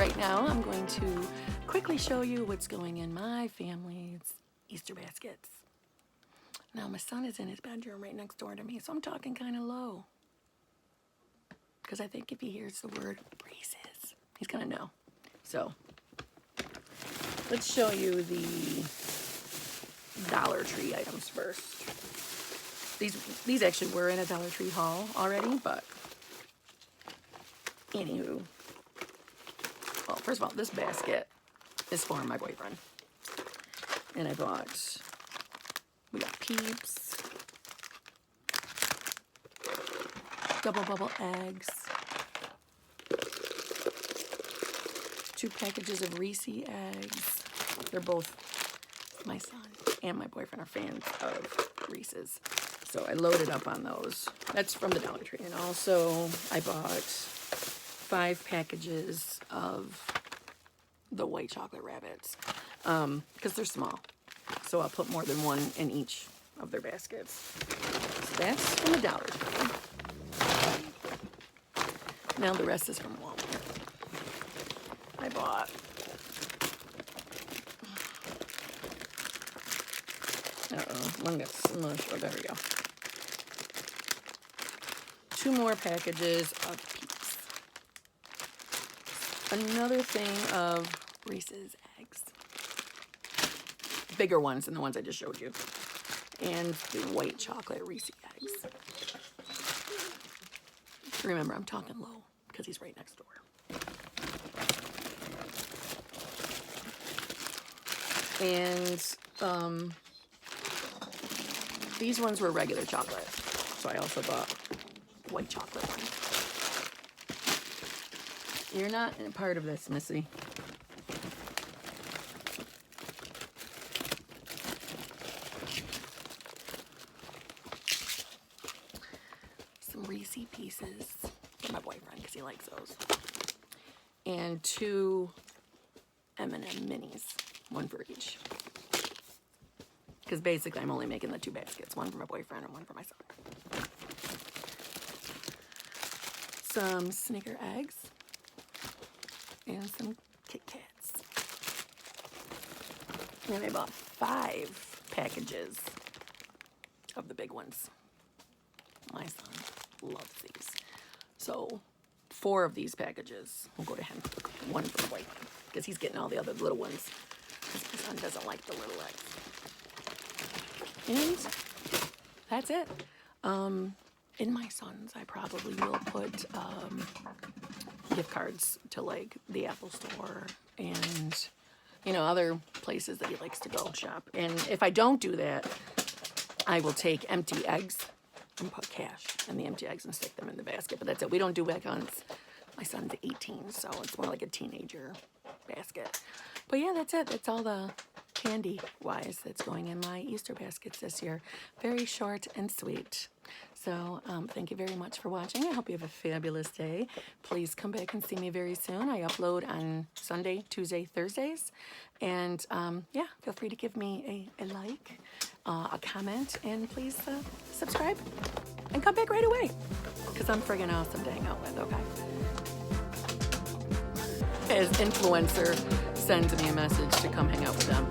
right now I'm going to quickly show you what's going in my family's Easter baskets. Now my son is in his bedroom right next door to me, so I'm talking kind of low. Because I think if he hears the word Reese's, he's gonna know. So, let's show you the Dollar Tree items first. These actually were in a Dollar Tree haul already, but anywho. Well, first of all, this basket is for my boyfriend. And I bought, we got Peeps, Double Bubble eggs, 2 packages of Reese eggs. They're both, my son and my boyfriend are fans of Reese's. So I loaded up on those. That's from the Dollar Tree. And also I bought 5 packages of the white chocolate rabbits because they're small. So I'll put more than one in each of their baskets. So that's from the Dollar Tree. Now the rest is from Walmart. I bought one got smushed. Oh, there we go. 2 more packages of Peeps. Another thing of Reese's eggs. Bigger ones than the ones I just showed you. And the white chocolate Reese eggs. Remember, I'm talking low because he's right next door. And these ones were regular chocolate, so I also bought white chocolate ones. You're not a part of this, Missy. Some Reese pieces for my boyfriend because he likes those. And 2 M&M minis, 1 for each. Because basically I'm only making the 2 baskets, 1 for my boyfriend and 1 for my son. Some Snicker eggs and some Kit Kats. And I bought 5 packages of the big ones. My son loves these. So 4 of these packages will go to him. 1 for the boyfriend because he's getting all the other little ones. Because my son doesn't like the little eggs. And that's it. In my son's, I probably will put gift cards to like the Apple Store and, you know, other places that he likes to go shop. And if I don't do that, I will take empty eggs and put cash in the empty eggs and stick them in the basket. But that's it. We don't do icons. My son's 18, so it's more like a teenager basket. But yeah, that's it. That's all the candy-wise that's going in my Easter baskets this year. Very short and sweet. So thank you very much for watching. I hope you have a fabulous day. Please come back and see me very soon. I upload on Sunday, Tuesday, Thursdays. And yeah, feel free to give me a like, a comment, and please subscribe. And come back right away. Because I'm friggin' awesome to hang out with, okay? As influencer sends me a message to come hang out with them.